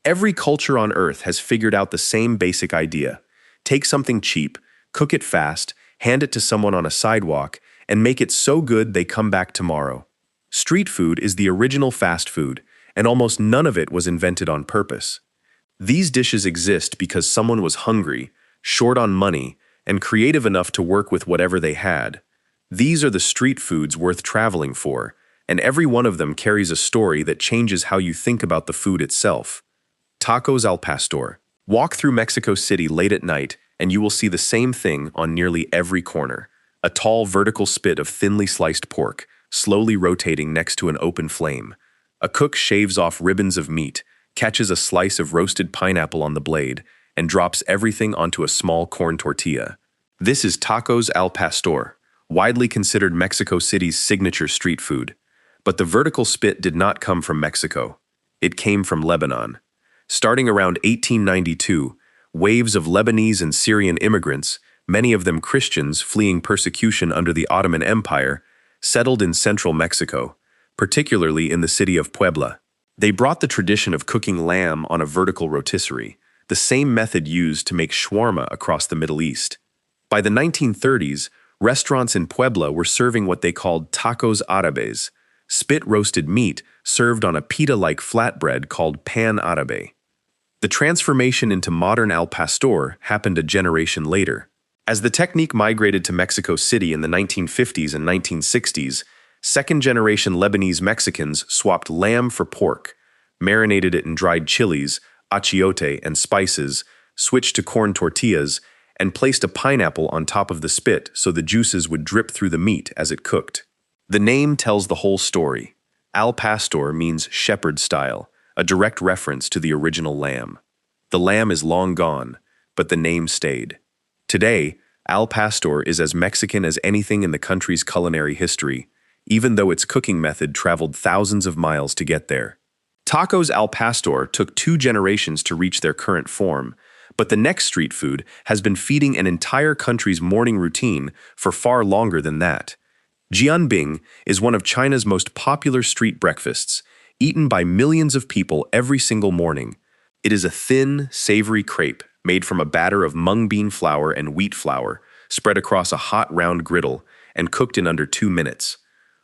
Every culture on Earth has figured out the same basic idea. Take something cheap, cook it fast, hand it to someone on a sidewalk, and make it so good they come back tomorrow. Street food is the original fast food, and almost none of it was invented on purpose. These dishes exist because someone was hungry, short on money, and creative enough to work with whatever they had. These are the street foods worth traveling for, and every one of them carries a story that changes how you think about the food itself. Tacos al pastor. Walk through Mexico City late at night, and you will see the same thing on nearly every corner. A tall vertical spit of thinly sliced pork, slowly rotating next to an open flame. A cook shaves off ribbons of meat, catches a slice of roasted pineapple on the blade, and drops everything onto a small corn tortilla. This is tacos al pastor, widely considered Mexico City's signature street food. But the vertical spit did not come from Mexico. It came from Lebanon. Starting around 1892, waves of Lebanese and Syrian immigrants, many of them Christians fleeing persecution under the Ottoman Empire, settled in central Mexico, particularly in the city of Puebla. They brought the tradition of cooking lamb on a vertical rotisserie, the same method used to make shawarma across the Middle East. By the 1930s, restaurants in Puebla were serving what they called tacos árabes, spit-roasted meat served on a pita-like flatbread called pan árabe. The transformation into modern al pastor happened a generation later. As the technique migrated to Mexico City in the 1950s and 1960s, second-generation Lebanese Mexicans swapped lamb for pork, marinated it in dried chilies, achiote, and spices, switched to corn tortillas, and placed a pineapple on top of the spit so the juices would drip through the meat as it cooked. The name tells the whole story. Al pastor means shepherd style, a direct reference to the original lamb. The lamb is long gone, but the name stayed. Today, al pastor is as Mexican as anything in the country's culinary history, even though its cooking method traveled thousands of miles to get there. Tacos al pastor took 2 generations to reach their current form, but the next street food has been feeding an entire country's morning routine for far longer than that. Jianbing is one of China's most popular street breakfasts, eaten by millions of people every single morning. It is a thin, savory crepe made from a batter of mung bean flour and wheat flour, spread across a hot round griddle and cooked in under 2 minutes.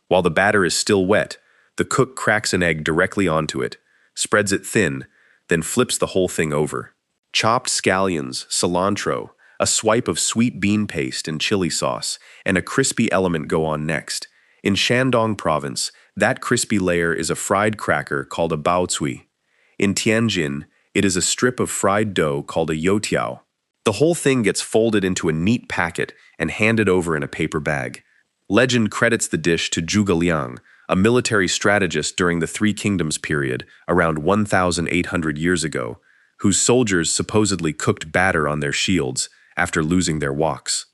While the batter is still wet, the cook cracks an egg directly onto it, spreads it thin, then flips the whole thing over. Chopped scallions, cilantro, a swipe of sweet bean paste and chili sauce, and a crispy element go on next. In Shandong province, that crispy layer is a fried cracker called a baozi. In Tianjin, it is a strip of fried dough called a youtiao. The whole thing gets folded into a neat packet and handed over in a paper bag. Legend credits the dish to Zhuge Liang, a military strategist during the Three Kingdoms period, around 1,800 years ago, whose soldiers supposedly cooked batter on their shields after losing their woks.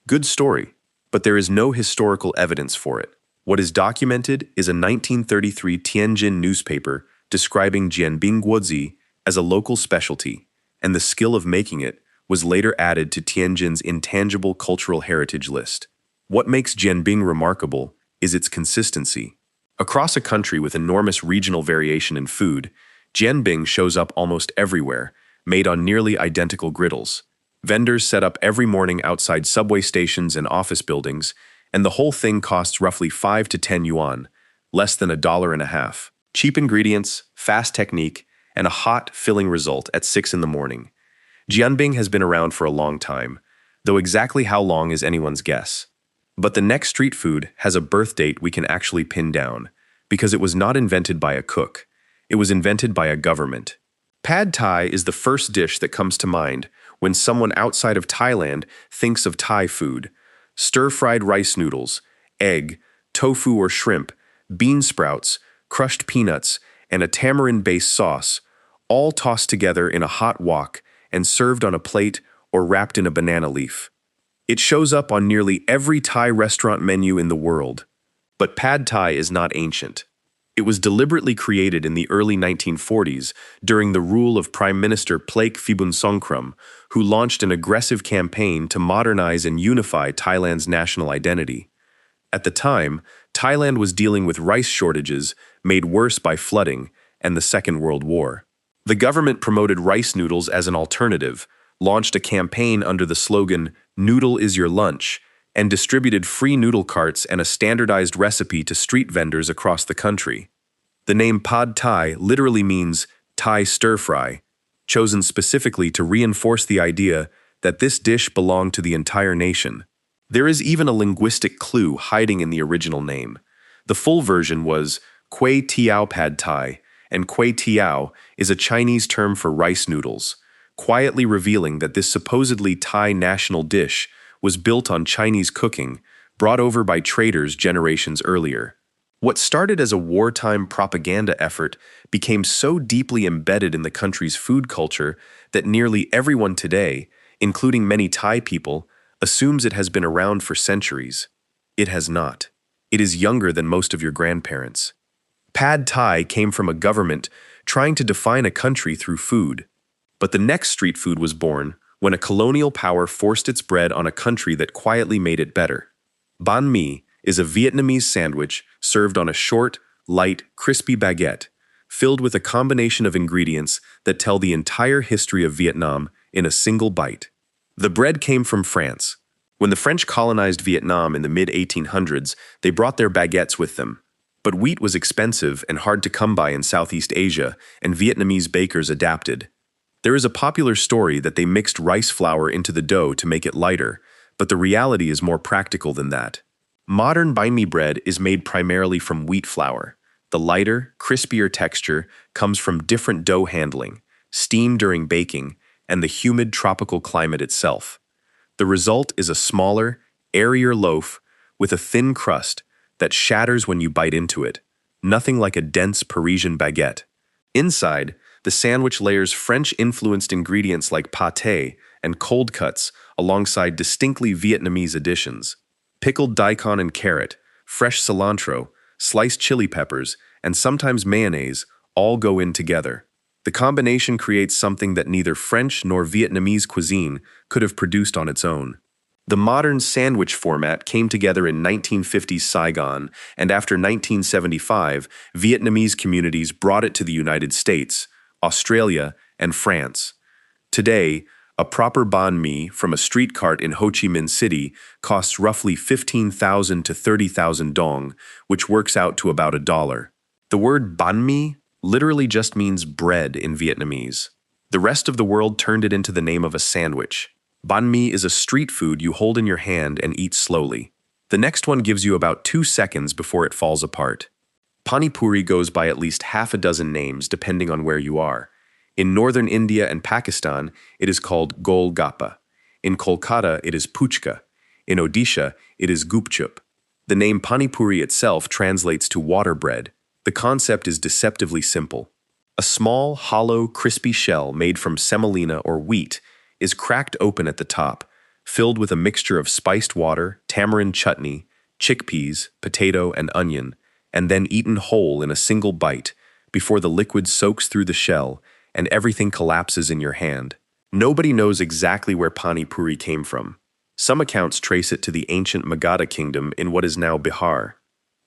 Good story, but there is no historical evidence for it. What is documented is a 1933 Tianjin newspaper describing jianbing guozi as a local specialty, and the skill of making it was later added to Tianjin's intangible cultural heritage list. What makes jianbing remarkable is its consistency. Across a country with enormous regional variation in food, jianbing shows up almost everywhere, made on nearly identical griddles. Vendors set up every morning outside subway stations and office buildings, and the whole thing costs roughly 5 to 10 yuan, less than $1.50. Cheap ingredients, fast technique, and a hot, filling result at 6 in the morning. Jianbing has been around for a long time, though exactly how long is anyone's guess. But the next street food has a birth date we can actually pin down, because it was not invented by a cook. It was invented by a government. Pad Thai is the first dish that comes to mind when someone outside of Thailand thinks of Thai food. Stir-fried rice noodles, egg, tofu or shrimp, bean sprouts, crushed peanuts, and a tamarind-based sauce, all tossed together in a hot wok and served on a plate or wrapped in a banana leaf. It shows up on nearly every Thai restaurant menu in the world. But Pad Thai is not ancient. It was deliberately created in the early 1940s during the rule of Prime Minister Plaek Phibunsongkhram, who launched an aggressive campaign to modernize and unify Thailand's national identity. At the time, Thailand was dealing with rice shortages made worse by flooding and the Second World War. The government promoted rice noodles as an alternative, launched a campaign under the slogan, "Noodle is your lunch," and distributed free noodle carts and a standardized recipe to street vendors across the country. The name Pad Thai literally means Thai stir-fry, chosen specifically to reinforce the idea that this dish belonged to the entire nation. There is even a linguistic clue hiding in the original name. The full version was Kway Teow Pad Thai, and Kway Teow is a Chinese term for rice noodles, quietly revealing that this supposedly Thai national dish was built on Chinese cooking, brought over by traders generations earlier. What started as a wartime propaganda effort became so deeply embedded in the country's food culture that nearly everyone today, including many Thai people, assumes it has been around for centuries. It has not. It is younger than most of your grandparents. Pad Thai came from a government trying to define a country through food. But the next street food was born when a colonial power forced its bread on a country that quietly made it better. Banh mi is a Vietnamese sandwich served on a short, light, crispy baguette, filled with a combination of ingredients that tell the entire history of Vietnam in a single bite. The bread came from France. When the French colonized Vietnam in the mid-1800s, they brought their baguettes with them. But wheat was expensive and hard to come by in Southeast Asia, and Vietnamese bakers adapted. There is a popular story that they mixed rice flour into the dough to make it lighter, but the reality is more practical than that. Modern banh mi bread is made primarily from wheat flour. The lighter, crispier texture comes from different dough handling, steam during baking, and the humid tropical climate itself. The result is a smaller, airier loaf with a thin crust that shatters when you bite into it, nothing like a dense Parisian baguette. Inside, the sandwich layers French-influenced ingredients like pâté and cold cuts alongside distinctly Vietnamese additions. Pickled daikon and carrot, fresh cilantro, sliced chili peppers, and sometimes mayonnaise all go in together. The combination creates something that neither French nor Vietnamese cuisine could have produced on its own. The modern sandwich format came together in 1950s Saigon, and after 1975, Vietnamese communities brought it to the United States, Australia, and France. Today, a proper banh mi from a street cart in Ho Chi Minh City costs roughly 15,000 to 30,000 dong, which works out to about $1. The word banh mi literally just means bread in Vietnamese. The rest of the world turned it into the name of a sandwich. Banh mi is a street food you hold in your hand and eat slowly. The next one gives you about 2 seconds before it falls apart. Panipuri goes by at least half a dozen names depending on where you are. In northern India and Pakistan, it is called golgappa. In Kolkata, it is puchka. In Odisha, it is gupchup. The name panipuri itself translates to water bread. The concept is deceptively simple. A small, hollow, crispy shell made from semolina or wheat is cracked open at the top, filled with a mixture of spiced water, tamarind chutney, chickpeas, potato, and onion, and then eaten whole in a single bite before the liquid soaks through the shell and everything collapses in your hand. Nobody knows exactly where pani puri came from. Some accounts trace it to the ancient Magadha kingdom in what is now Bihar.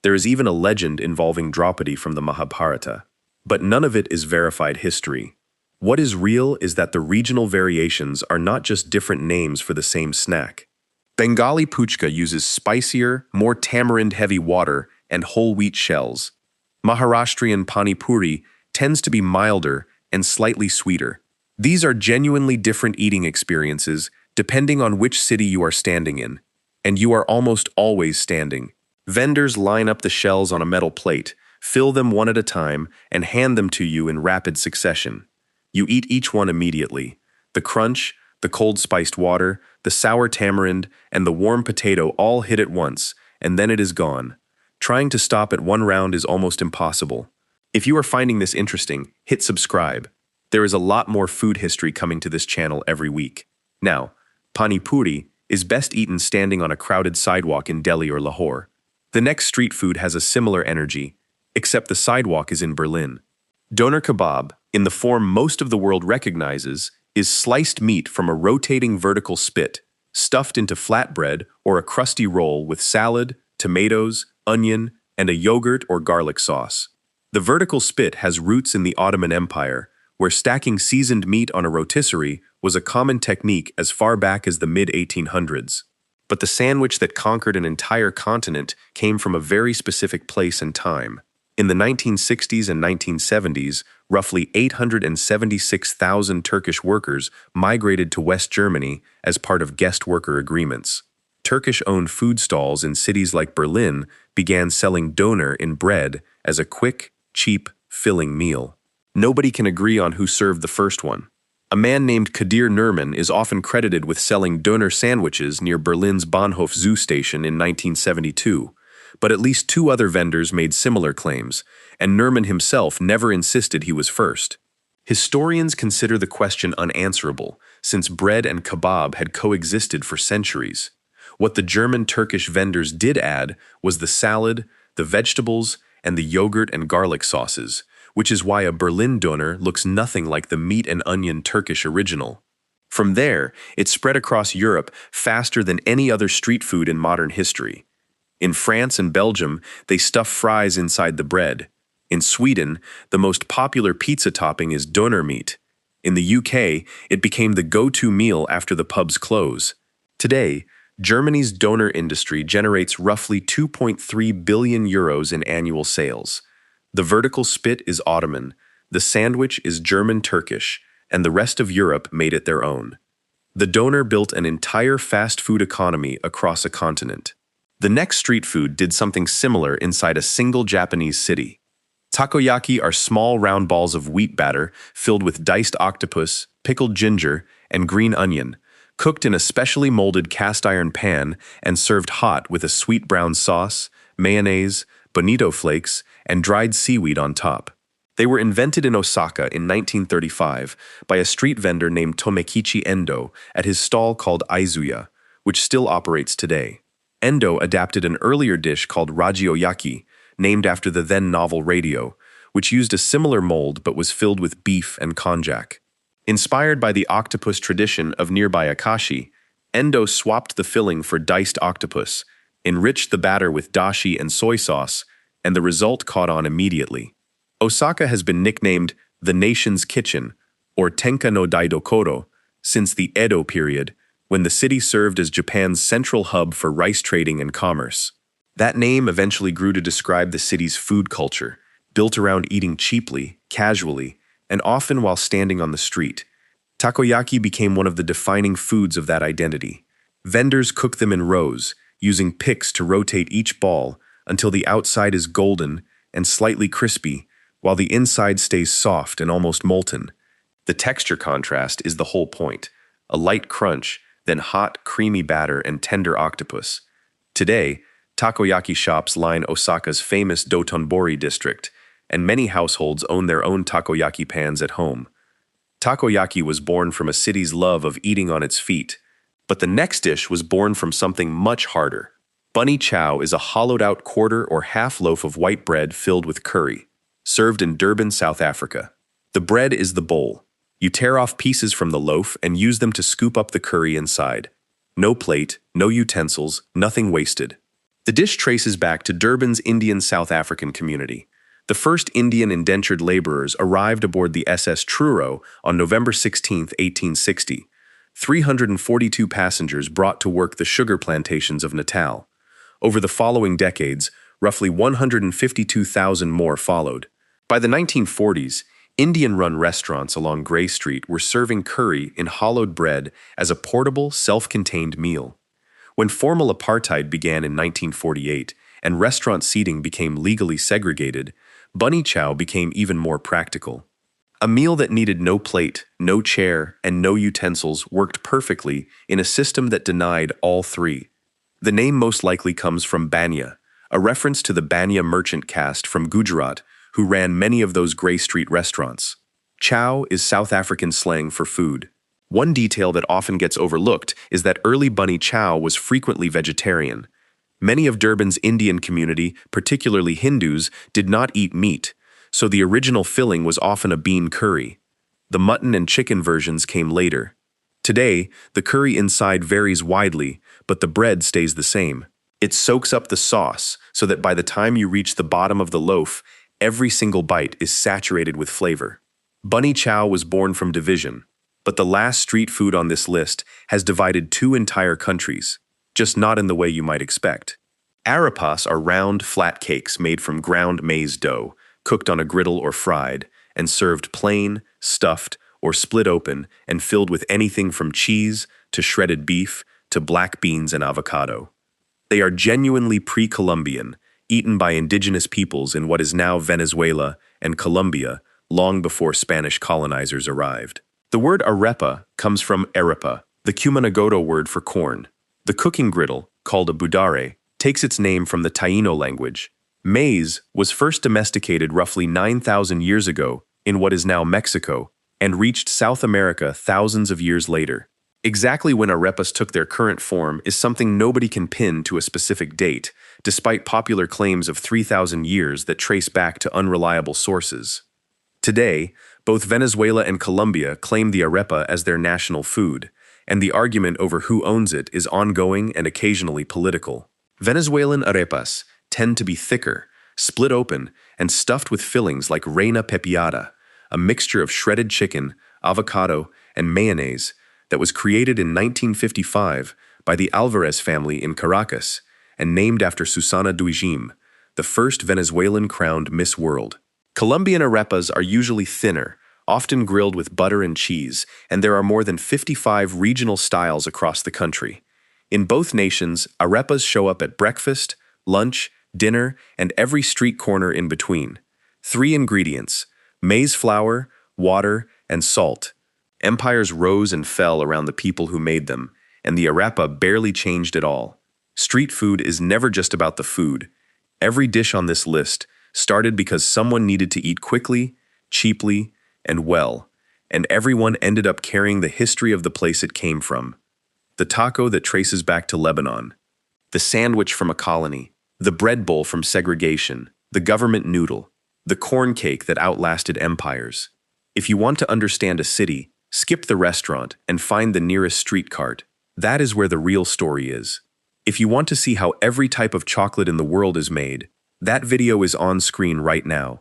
There is even a legend involving Draupadi from the Mahabharata. But none of it is verified history. What is real is that the regional variations are not just different names for the same snack. Bengali puchka uses spicier, more tamarind-heavy water and whole wheat shells. Maharashtrian pani puri tends to be milder and slightly sweeter. These are genuinely different eating experiences depending on which city you are standing in. And you are almost always standing. Vendors line up the shells on a metal plate, fill them one at a time, and hand them to you in rapid succession. You eat each one immediately. The crunch, the cold spiced water, the sour tamarind, and the warm potato all hit at once, and then it is gone. Trying to stop at one round is almost impossible. If you are finding this interesting, hit subscribe. There is a lot more food history coming to this channel every week. Now, pani puri is best eaten standing on a crowded sidewalk in Delhi or Lahore. The next street food has a similar energy, except the sidewalk is in Berlin. Döner kebab, in the form most of the world recognizes, is sliced meat from a rotating vertical spit, stuffed into flatbread or a crusty roll with salad, tomatoes, onion, and a yogurt or garlic sauce. The vertical spit has roots in the Ottoman Empire, where stacking seasoned meat on a rotisserie was a common technique as far back as the mid-1800s. But the sandwich that conquered an entire continent came from a very specific place and time. In the 1960s and 1970s, roughly 876,000 Turkish workers migrated to West Germany as part of guest worker agreements. Turkish-owned food stalls in cities like Berlin began selling döner in bread as a quick, cheap, filling meal. Nobody can agree on who served the first one. A man named Kadir Nurman is often credited with selling döner sandwiches near Berlin's Bahnhof Zoo station in 1972, but at least two other vendors made similar claims, and Nurman himself never insisted he was first. Historians consider the question unanswerable, since bread and kebab had coexisted for centuries. What the German-Turkish vendors did add was the salad, the vegetables, and the yogurt and garlic sauces, which is why a Berlin döner looks nothing like the meat and onion Turkish original. From there, it spread across Europe faster than any other street food in modern history. In France and Belgium, they stuff fries inside the bread. In Sweden, the most popular pizza topping is döner meat. In the UK, it became the go-to meal after the pubs close. Today, Germany's döner industry generates roughly 2.3 billion euros in annual sales. The vertical spit is Ottoman, the sandwich is German-Turkish, and the rest of Europe made it their own. The döner built an entire fast food economy across a continent. The next street food did something similar inside a single Japanese city. Takoyaki are small round balls of wheat batter filled with diced octopus, pickled ginger, and green onion, cooked in a specially molded cast-iron pan and served hot with a sweet brown sauce, mayonnaise, bonito flakes, and dried seaweed on top. They were invented in Osaka in 1935 by a street vendor named Tomekichi Endo at his stall called Aizuya, which still operates today. Endo adapted an earlier dish called ragioyaki, named after the then-novel radio, which used a similar mold but was filled with beef and konjac. Inspired by the octopus tradition of nearby Akashi, Endo swapped the filling for diced octopus, enriched the batter with dashi and soy sauce, and the result caught on immediately. Osaka has been nicknamed the nation's kitchen, or Tenka no Daidokoro, since the Edo period, when the city served as Japan's central hub for rice trading and commerce. That name eventually grew to describe the city's food culture, built around eating cheaply, casually, and often while standing on the street. Takoyaki became one of the defining foods of that identity. Vendors cook them in rows, using picks to rotate each ball until the outside is golden and slightly crispy, while the inside stays soft and almost molten. The texture contrast is the whole point. A light crunch, then hot, creamy batter and tender octopus. Today, takoyaki shops line Osaka's famous Dotonbori district, and many households own their own takoyaki pans at home. Takoyaki was born from a city's love of eating on its feet, but the next dish was born from something much harder. Bunny chow is a hollowed-out quarter or half loaf of white bread filled with curry, served in Durban, South Africa. The bread is the bowl. You tear off pieces from the loaf and use them to scoop up the curry inside. No plate, no utensils, nothing wasted. The dish traces back to Durban's Indian South African community. The first Indian indentured laborers arrived aboard the SS Truro on November 16, 1860. 342 passengers brought to work the sugar plantations of Natal. Over the following decades, roughly 152,000 more followed. By the 1940s, Indian-run restaurants along Grey Street were serving curry in hollowed bread as a portable, self-contained meal. When formal apartheid began in 1948 and restaurant seating became legally segregated, bunny chow became even more practical. A meal that needed no plate, no chair, and no utensils worked perfectly in a system that denied all three. The name most likely comes from Banya, a reference to the Banya merchant caste from Gujarat who ran many of those Grey Street restaurants. Chow is South African slang for food. One detail that often gets overlooked is that early bunny chow was frequently vegetarian. Many of Durban's Indian community, particularly Hindus, did not eat meat, so the original filling was often a bean curry. The mutton and chicken versions came later. Today, the curry inside varies widely, but the bread stays the same. It soaks up the sauce so that by the time you reach the bottom of the loaf, every single bite is saturated with flavor. Bunny chow was born from division, but the last street food on this list has divided two entire countries, just not in the way you might expect. Arepas are round, flat cakes made from ground maize dough, cooked on a griddle or fried, and served plain, stuffed, or split open and filled with anything from cheese to shredded beef to black beans and avocado. They are genuinely pre-Columbian, eaten by indigenous peoples in what is now Venezuela and Colombia long before Spanish colonizers arrived. The word arepa comes from arepa, the Cumanagoto word for corn. The cooking griddle, called a budare, takes its name from the Taíno language. Maize was first domesticated roughly 9,000 years ago in what is now Mexico and reached South America thousands of years later. Exactly when arepas took their current form is something nobody can pin to a specific date, despite popular claims of 3,000 years that trace back to unreliable sources. Today, both Venezuela and Colombia claim the arepa as their national food, and the argument over who owns it is ongoing and occasionally political. Venezuelan arepas tend to be thicker, split open, and stuffed with fillings like reina pepiada, a mixture of shredded chicken, avocado, and mayonnaise that was created in 1955 by the Alvarez family in Caracas and named after Susana Duijim, the first Venezuelan crowned Miss World. Colombian arepas are usually thinner, often grilled with butter and cheese, and there are more than 55 regional styles across the country. In both nations, arepas show up at breakfast, lunch, dinner, and every street corner in between. 3 ingredients: maize flour, water, and salt. Empires rose and fell around the people who made them, and the arepa barely changed at all. Street food is never just about the food. Every dish on this list started because someone needed to eat quickly, cheaply, and well, and everyone ended up carrying the history of the place it came from. The taco that traces back to Lebanon, the sandwich from a colony, the bread bowl from segregation, the government noodle, the corn cake that outlasted empires. If you want to understand a city, skip the restaurant and find the nearest street cart. That is where the real story is. If you want to see how every type of chocolate in the world is made, that video is on screen right now.